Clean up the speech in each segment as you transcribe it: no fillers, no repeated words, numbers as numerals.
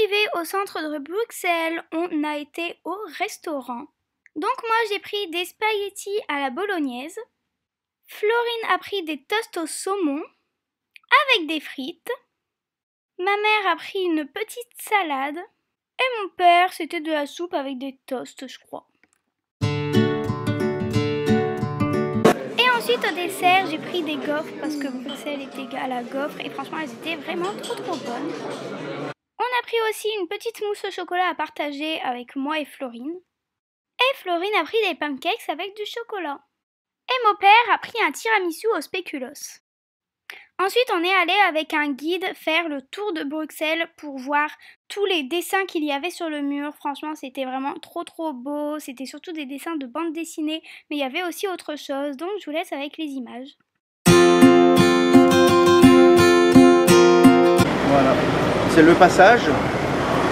Arrivé au centre de Bruxelles, on a été au restaurant. Donc moi j'ai pris des spaghettis à la bolognaise. Florine a pris des toasts au saumon avec des frites. Ma mère a pris une petite salade. Et mon père, c'était de la soupe avec des toasts, je crois. Et ensuite au dessert, j'ai pris des gaufres parce que Bruxelles était à la gaufre et franchement elles étaient vraiment trop bonnes. On a pris aussi une petite mousse au chocolat à partager avec moi et Florine. Et Florine a pris des pancakes avec du chocolat. Et mon père a pris un tiramisu au spéculoos. Ensuite, on est allé avec un guide faire le tour de Bruxelles pour voir tous les dessins qu'il y avait sur le mur. Franchement, c'était vraiment trop beau. C'était surtout des dessins de bande dessinée, mais il y avait aussi autre chose. Donc, je vous laisse avec les images. Voilà, c'est le passage.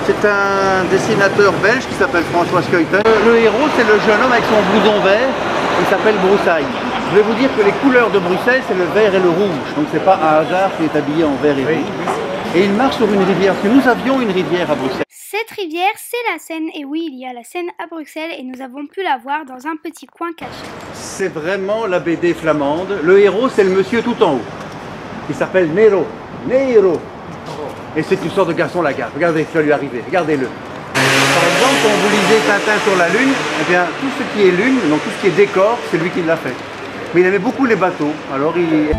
C'est un dessinateur belge qui s'appelle François Skeuten. Le héros, c'est le jeune homme avec son blouson vert. Il s'appelle Broussailles. Je vais vous dire que les couleurs de Bruxelles, c'est le vert et le rouge. Donc c'est pas un hasard qu'il est habillé en vert et rouge. Et il marche sur une rivière, parce que nous avions une rivière à Bruxelles. Cette rivière, c'est la Seine. Et oui, il y a la Seine à Bruxelles et nous avons pu la voir dans un petit coin caché. C'est vraiment la BD flamande. Le héros, c'est le monsieur tout en haut. Il s'appelle Nero. Nero. Et c'est une sorte de garçon lagarde. Regardez ce qui va lui arriver. Regardez-le. Par exemple, quand vous lisez Tintin sur la Lune, eh bien, tout ce qui est Lune, donc tout ce qui est décor, c'est lui qui l'a fait. Mais il aimait beaucoup les bateaux, alors il...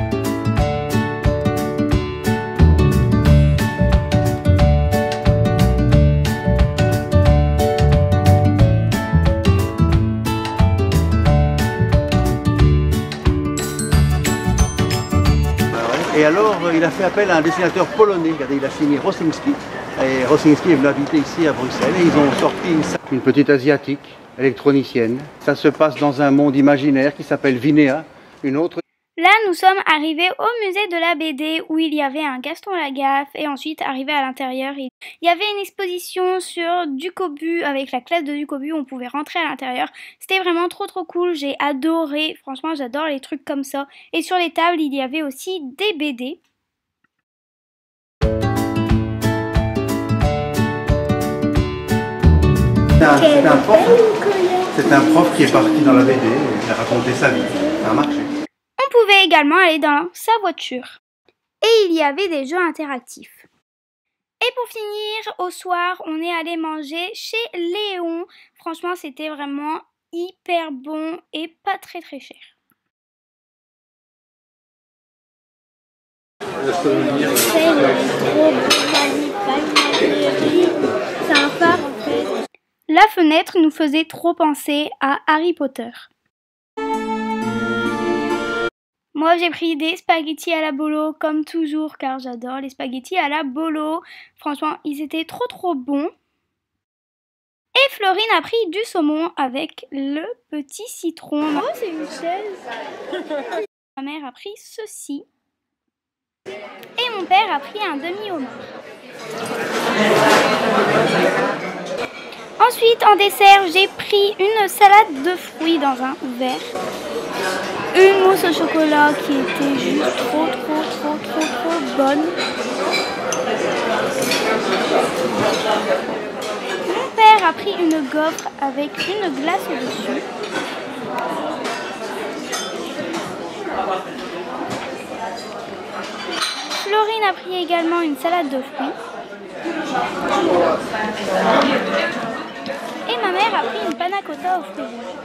Et alors, il a fait appel à un dessinateur polonais. Regardez, il a signé Rosinski. Et Rosinski est venu habiter ici à Bruxelles. Et ils ont sorti une petite asiatique, électronicienne. Ça se passe dans un monde imaginaire qui s'appelle Vinéa. Une autre... Là, nous sommes arrivés au musée de la BD où il y avait un Gaston Lagaffe et ensuite, arrivé à l'intérieur, il y avait une exposition sur Ducobu avec la classe de Ducobu, on pouvait rentrer à l'intérieur. C'était vraiment trop cool, j'ai adoré, franchement j'adore les trucs comme ça. Et sur les tables, il y avait aussi des BD. C'est un prof qui est parti dans la BD et il a raconté sa vie. Ça a marché. On pouvait également aller dans sa voiture. Et il y avait des jeux interactifs. Et pour finir, au soir, on est allé manger chez Léon. Franchement, c'était vraiment hyper bon et pas très cher. C'est un phare en fait. La fenêtre nous faisait trop penser à Harry Potter. Moi j'ai pris des spaghettis à la bolo comme toujours car j'adore les spaghettis à la bolo. Franchement ils étaient trop bons. Et Florine a pris du saumon avec le petit citron. Oh c'est une chaise. Ma mère a pris ceci. Et mon père a pris un demi-homard. Ensuite en dessert j'ai pris une salade de fruits dans un verre. Une mousse au chocolat qui était juste trop bonne. Mon père a pris une gaufre avec une glace au-dessus. Florine a pris également une salade de fruits. Et ma mère a pris une panna cotta aux fruits rouges.